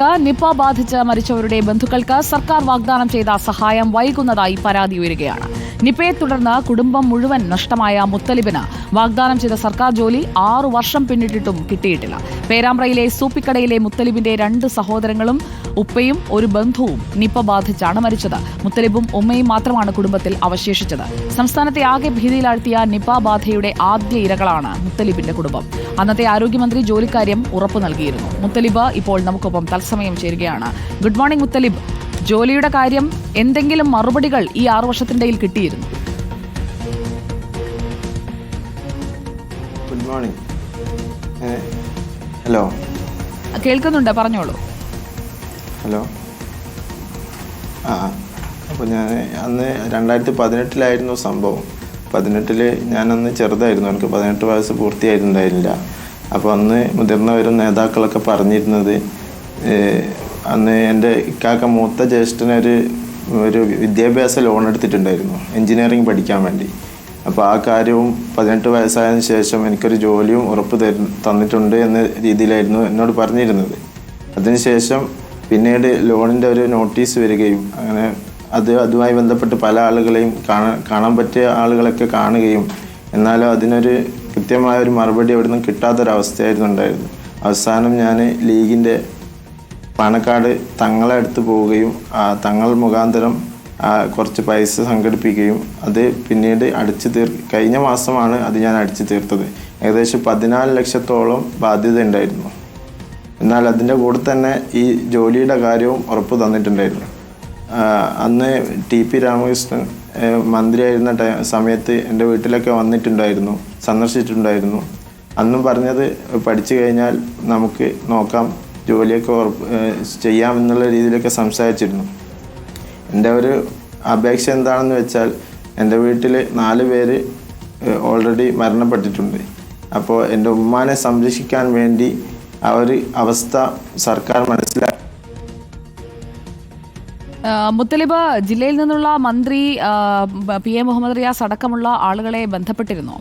Nipah ബാധിച്ച് മരിച്ചവരുടെ ബന്ധുക്കൾക്ക് സർക്കാർ വാഗ്ദാനം ചെയ്ത സഹായം വൈകുന്നതായി പരാതി ഉയരുകയാണ്. നിപയെ തുടർന്ന് കുടുംബം മുഴുവൻ നഷ്ടമായ മുത്തലിബിന് വാഗ്ദാനം ചെയ്ത സർക്കാർ ജോലി 6 വർഷം പിന്നിട്ടിട്ടും കിട്ടിയിട്ടില്ല. പേരാമ്പ്രയിലെ സൂപ്പിക്കടയിലെ മുത്തലിബിന്റെ 2 സഹോദരങ്ങളും ഉപ്പയും ഒരു ബന്ധുവും നിപ ബാധിച്ചാണ് മരിച്ചത്. മുത്തലിബും ഉമ്മയും മാത്രമാണ് കുടുംബത്തിൽ അവശേഷിച്ചത്. സംസ്ഥാനത്തെ ആകെ ഭീതിയിലാഴ്ത്തിയ നിപ ബാധയുടെ ആദ്യ ഇരകളാണ് മുത്തലിബിന്റെ കുടുംബം. അന്നത്തെ ആരോഗ്യമന്ത്രി ജോലിക്കാര്യം ഉറപ്പു നൽകിയിരുന്നു. മുത്തലിബ് ഇപ്പോൾ നമുക്കൊപ്പം തത്സമയം ചേരുകയാണ്. Good morning Muthalib. ജോലിയുടെ കാര്യം എന്തെങ്കിലും മറുപടികൾ ഈ 6 വർഷത്തിനിടയിൽ കിട്ടിയിരുന്നു? Good morning. ഹലോ, കേൾക്കുന്നുണ്ട്, പറഞ്ഞോളൂ. ഹലോ. അപ്പോൾ ഞാൻ അന്ന് 2018 സംഭവം. 18 ഞാനന്ന് ചെറുതായിരുന്നു, എനിക്ക് 18 വയസ്സ് പൂർത്തിയായിട്ടുണ്ടായിരുന്നില്ല. അപ്പോൾ അന്ന് മുതിർന്നവരും നേതാക്കളൊക്കെ പറഞ്ഞിരുന്നത്, അന്ന് എൻ്റെ ഇക്കാക്ക മൂത്ത ജ്യേഷ്ഠനൊരു വിദ്യാഭ്യാസ ലോൺ എടുത്തിട്ടുണ്ടായിരുന്നു എൻജിനീയറിംഗ് പഠിക്കാൻ വേണ്ടി. അപ്പോൾ ആ കാര്യവും 18 വയസ്സായതിനു ശേഷം എനിക്കൊരു ജോലിയും ഉറപ്പ് തന്നിട്ടുണ്ട് എന്ന രീതിയിലായിരുന്നു എന്നോട് പറഞ്ഞിരുന്നത്. അതിനുശേഷം പിന്നീട് ലോണിൻ്റെ ഒരു നോട്ടീസ് വരികയും അങ്ങനെ അതുമായി ബന്ധപ്പെട്ട് പല ആളുകളെയും കാണാൻ പറ്റിയ ആളുകളൊക്കെ കാണുകയും എന്നാലും അതിനൊരു കൃത്യമായ ഒരു മറുപടി അവിടെ നിന്ന് കിട്ടാത്തൊരവസ്ഥയായിരുന്നു ഉണ്ടായിരുന്നു. അവസാനം ഞാൻ ലീഗിൻ്റെ പാണക്കാട് തങ്ങളെ അടുത്ത് പോവുകയും തങ്ങൾ മുഖാന്തരം കുറച്ച് പൈസ സംഘടിപ്പിക്കുകയും അത് പിന്നീട് കഴിഞ്ഞ മാസമാണ് അത് ഞാൻ അടിച്ചു തീർത്തത്. ഏകദേശം 14 ലക്ഷത്തോളം ബാധ്യത ഉണ്ടായിരുന്നു. എന്നാൽ അതിൻ്റെ കൂടെ തന്നെ ഈ ജോലിയുടെ കാര്യവും ഉറപ്പ് തന്നിട്ടുണ്ടായിരുന്നു. അന്ന് TP രാമകൃഷ്ണൻ മന്ത്രിയായിരുന്ന സമയത്ത് എൻ്റെ വീട്ടിലൊക്കെ വന്നിട്ടുണ്ടായിരുന്നു, സന്ദർശിച്ചിട്ടുണ്ടായിരുന്നു. അന്നും പറഞ്ഞത് പഠിച്ചു കഴിഞ്ഞാൽ നമുക്ക് നോക്കാം, ജോലിയൊക്കെ ചെയ്യാമെന്നുള്ള രീതിയിലൊക്കെ സംസാരിച്ചിരുന്നു. എൻ്റെ ഒരു അപേക്ഷ എന്താണെന്ന് വെച്ചാൽ, എൻ്റെ വീട്ടിൽ 4 പേര് ഓൾറെഡി മരണപ്പെട്ടിട്ടുണ്ട്. അപ്പോൾ എൻ്റെ ഉമ്മാനെ സംരക്ഷിക്കാൻ വേണ്ടി ആ ഒരു അവസ്ഥ സർക്കാർ മനസ്സിലാക്കി. മുത്തലിബ്, ജില്ലയിൽ നിന്നുള്ള മന്ത്രി PM മുഹമ്മദ് റിയാസ് അടക്കമുള്ള ആളുകളെ ബന്ധപ്പെട്ടിരുന്നോ?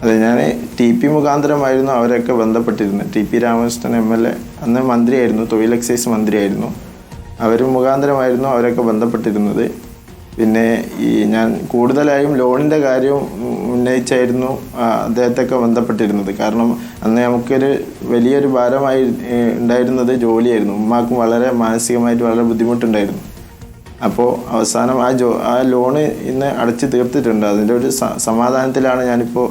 അതെ, ഞാൻ TP മുഖാന്തരമായിരുന്നു അവരൊക്കെ ബന്ധപ്പെട്ടിരുന്നത്. TP രാമകൃഷ്ണൻ MLA അന്ന് മന്ത്രിയായിരുന്നു, തൊഴിൽ എക്സൈസ് മന്ത്രിയായിരുന്നു. അവർ മുഖാന്തരമായിരുന്നു അവരൊക്കെ ബന്ധപ്പെട്ടിരുന്നത്. പിന്നെ ഞാൻ കൂടുതലായും ലോണിൻ്റെ കാര്യവും ഉന്നയിച്ചായിരുന്നു അദ്ദേഹത്തൊക്കെ ബന്ധപ്പെട്ടിരുന്നത്. കാരണം അന്ന് നമുക്കൊരു വലിയൊരു ഭാരമായി ഉണ്ടായിരുന്നത് ജോലിയായിരുന്നു. ഉമ്മാക്കും വളരെ മാനസികമായിട്ട് വളരെ ബുദ്ധിമുട്ടുണ്ടായിരുന്നു. അപ്പോൾ അവസാനം ആ ലോണ് ഇന്ന് അടച്ചു തീർത്തിട്ടുണ്ട്. അതിൻ്റെ ഒരു സമാധാനത്തിലാണ് ഞാനിപ്പോൾ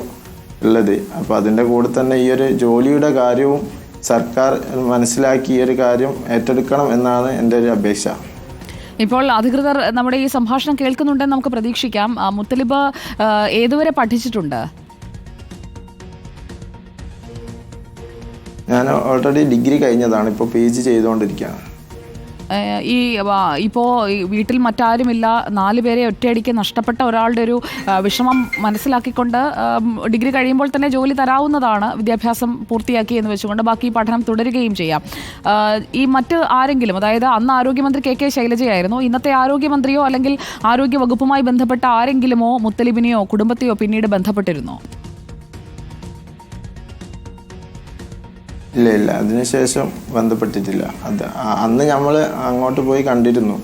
ഉള്ളത്. അപ്പോൾ അതിൻ്റെ കൂടെ തന്നെ ഈ ഒരു ജോലിയുടെ കാര്യവും സർക്കാർ മനസ്സിലാക്കി ഈ ഒരു കാര്യം ഏറ്റെടുക്കണം എന്നാണ് എൻ്റെ ഒരു അപേക്ഷ. ഇപ്പോൾ അധികൃതർ നമ്മുടെ ഈ സംഭാഷണം കേൾക്കുന്നുണ്ടെന്ന് നമുക്ക് പ്രതീക്ഷിക്കാം. മുത്തലിബ് ഏതുവരെ പഠിച്ചിട്ടുണ്ട്? ഞാൻ ഓൾറെഡി ഡിഗ്രി കഴിഞ്ഞതാണ്, ഇപ്പോൾ PG ചെയ്തുകൊണ്ടിരിക്കുകയാണ്. ഇപ്പോൾ വീട്ടിൽ മറ്റാരുമില്ല, 4 പേരെ ഒറ്റയടിക്ക് നഷ്ടപ്പെട്ട ഒരാളുടെ ഒരു വിഷമം മനസ്സിലാക്കിക്കൊണ്ട് ഡിഗ്രി കഴിയുമ്പോൾ തന്നെ ജോലി തരാവുന്നതാണ്, വിദ്യാഭ്യാസം പൂർത്തിയാക്കി എന്ന് വെച്ചുകൊണ്ട് ബാക്കി പഠനം തുടരുകയും ചെയ്യാം. ഈ മറ്റ് ആരെങ്കിലും, അതായത് അന്ന് ആരോഗ്യമന്ത്രി KK ശൈലജയായിരുന്നു, ഇന്നത്തെ ആരോഗ്യമന്ത്രിയോ അല്ലെങ്കിൽ ആരോഗ്യ വകുപ്പുമായി ബന്ധപ്പെട്ട ആരെങ്കിലുമോ മുത്തലിബിനെയോ കുടുംബത്തെയോ പിന്നീട് ബന്ധപ്പെട്ടിരുന്നോ? ഇല്ല, അതിനുശേഷം ബന്ധപ്പെട്ടിട്ടില്ല. അന്ന് നമ്മൾ അങ്ങോട്ട് പോയി കണ്ടിരുന്നു,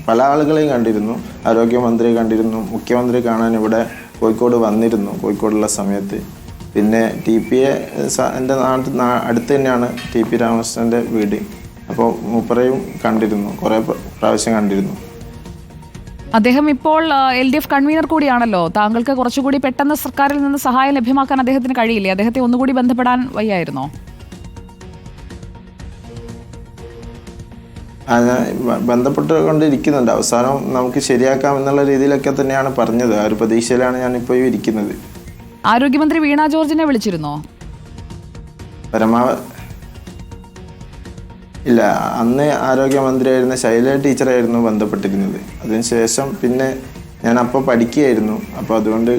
പല ആളുകളെയും കണ്ടിരുന്നു. ആരോഗ്യമന്ത്രിയെ കണ്ടിരുന്നു, മുഖ്യമന്ത്രി കാണാൻ ഇവിടെ കോഴിക്കോട് വന്നിരുന്നു, കോഴിക്കോടുള്ള സമയത്ത്. പിന്നെ TPയെ എൻ്റെ അടുത്ത് തന്നെയാണ് TP രാമകൃഷ്ണൻ്റെ വീട്. അപ്പോൾ മൂപ്പറയും കണ്ടിരുന്നു, കുറേ പ്രാവശ്യം കണ്ടിരുന്നു. അദ്ദേഹം ഇപ്പോൾ LDF കൺവീനർ കൂടിയാണല്ലോ. താങ്കൾക്ക് കുറച്ചുകൂടി പെട്ടെന്ന് സർക്കാരിൽ നിന്ന് സഹായം ലഭ്യമാക്കാൻ അദ്ദേഹത്തിന് കഴിയില്ലേ? അദ്ദേഹത്തെ ഒന്നുകൂടി ബന്ധപ്പെടാൻ വയ്യായിരുന്നോ? ബന്ധപ്പെട്ടുകൊണ്ടിരിക്കുന്നുണ്ട്. അവസാനം നമുക്ക് ശരിയാക്കാം എന്നുള്ള രീതിയിലൊക്കെ തന്നെയാണ് പറഞ്ഞത്. ആ ഒരു പ്രതീക്ഷയിലാണ് ഞാനിപ്പോൾ ഇരിക്കുന്നത്. ആരോഗ്യമന്ത്രി വീണ ജോർജിനെ വിളിച്ചിരുന്നോ? ഇല്ല, അന്ന് ആരോഗ്യമന്ത്രിയായിരുന്ന ശൈല ടീച്ചറായിരുന്നു ബന്ധപ്പെട്ടിരുന്നത്. അതിനുശേഷം പിന്നെ ഞാൻ അപ്പോൾ പഠിക്കുകയായിരുന്നു. അപ്പോൾ അതുകൊണ്ട്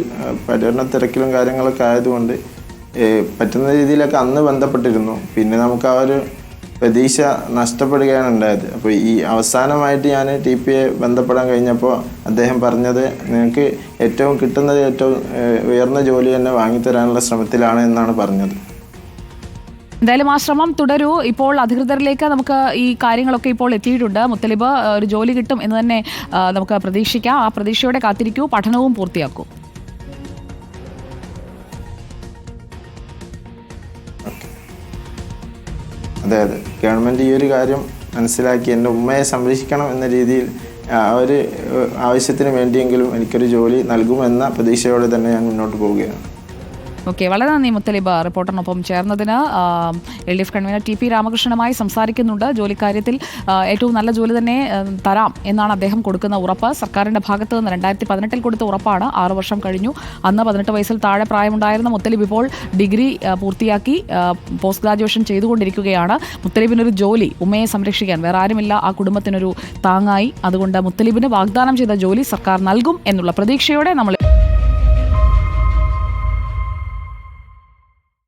പഠന തിരക്കിലും കാര്യങ്ങളൊക്കെ ആയതുകൊണ്ട് പറ്റുന്ന രീതിയിലൊക്കെ അന്ന് ബന്ധപ്പെട്ടിരുന്നു. പിന്നെ നമുക്ക് ആ ഒരു പ്രതീക്ഷ നഷ്ടപ്പെടുകയാണ് ഉണ്ടായത്. അപ്പോൾ ഈ അവസാനമായിട്ട് ഞാൻ TPയെ ബന്ധപ്പെടാൻ കഴിഞ്ഞപ്പോൾ അദ്ദേഹം പറഞ്ഞത്, നിങ്ങൾക്ക് ഏറ്റവും ഉയർന്ന ജോലി തന്നെ വാങ്ങിത്തരാനുള്ള ശ്രമത്തിലാണ് എന്നാണ് പറഞ്ഞത്. എന്തായാലും ആ ശ്രമം തുടരൂ. ഇപ്പോൾ അധികൃതരിലേക്ക് നമുക്ക് ഈ കാര്യങ്ങളൊക്കെ ഇപ്പോൾ എത്തിയിട്ടുണ്ട്. മുത്തലിബ് ഒരു ജോലി കിട്ടും എന്ന് തന്നെ നമുക്ക് പ്രതീക്ഷിക്കാം. ആ പ്രതീക്ഷയോടെ കാത്തിരിക്കൂ, പഠനവും പൂർത്തിയാക്കൂ. അതെ അതെ, ഗവൺമെൻറ് ഈ ഒരു കാര്യം മനസ്സിലാക്കി എൻ്റെ ഉമ്മയെ സംരക്ഷിക്കണം എന്ന രീതിയിൽ ആ ഒരു ആവശ്യത്തിന് വേണ്ടിയെങ്കിലും എനിക്കൊരു ജോലി നൽകുമെന്ന പ്രതീക്ഷയോടെ തന്നെ ഞാൻ മുന്നോട്ട് പോവുകയാണ്. ഓക്കെ, വളരെ നന്ദി മുത്തലിബ് റിപ്പോർട്ടറിനൊപ്പം ചേർന്നതിന്. LDF കൺവീനർ TP രാമകൃഷ്ണനുമായി സംസാരിക്കുന്നുണ്ട്. ജോലിക്കാര്യത്തിൽ ഏറ്റവും നല്ല ജോലി തന്നെ തരാം എന്നാണ് അദ്ദേഹം കൊടുക്കുന്ന ഉറപ്പ്. സർക്കാരിൻ്റെ ഭാഗത്ത് നിന്ന് 2018 കൊടുത്ത ഉറപ്പാണ്. 6 വർഷം കഴിഞ്ഞു. അന്ന് 18 വയസ്സിൽ താഴെ പ്രായമുണ്ടായിരുന്ന മുത്തലിബ് ഇപ്പോൾ ഡിഗ്രി പൂർത്തിയാക്കി പോസ്റ്റ് ഗ്രാജുവേഷൻ ചെയ്തുകൊണ്ടിരിക്കുകയാണ്. മുത്തലിബിനൊരു ജോലി, ഉമ്മയെ സംരക്ഷിക്കാൻ വേറെ ആരുമില്ല, ആ കുടുംബത്തിനൊരു താങ്ങായി. അതുകൊണ്ട് മുത്തലിബിന് വാഗ്ദാനം ചെയ്ത ജോലി സർക്കാർ നൽകും എന്നുള്ള പ്രതീക്ഷയോടെ നമ്മൾ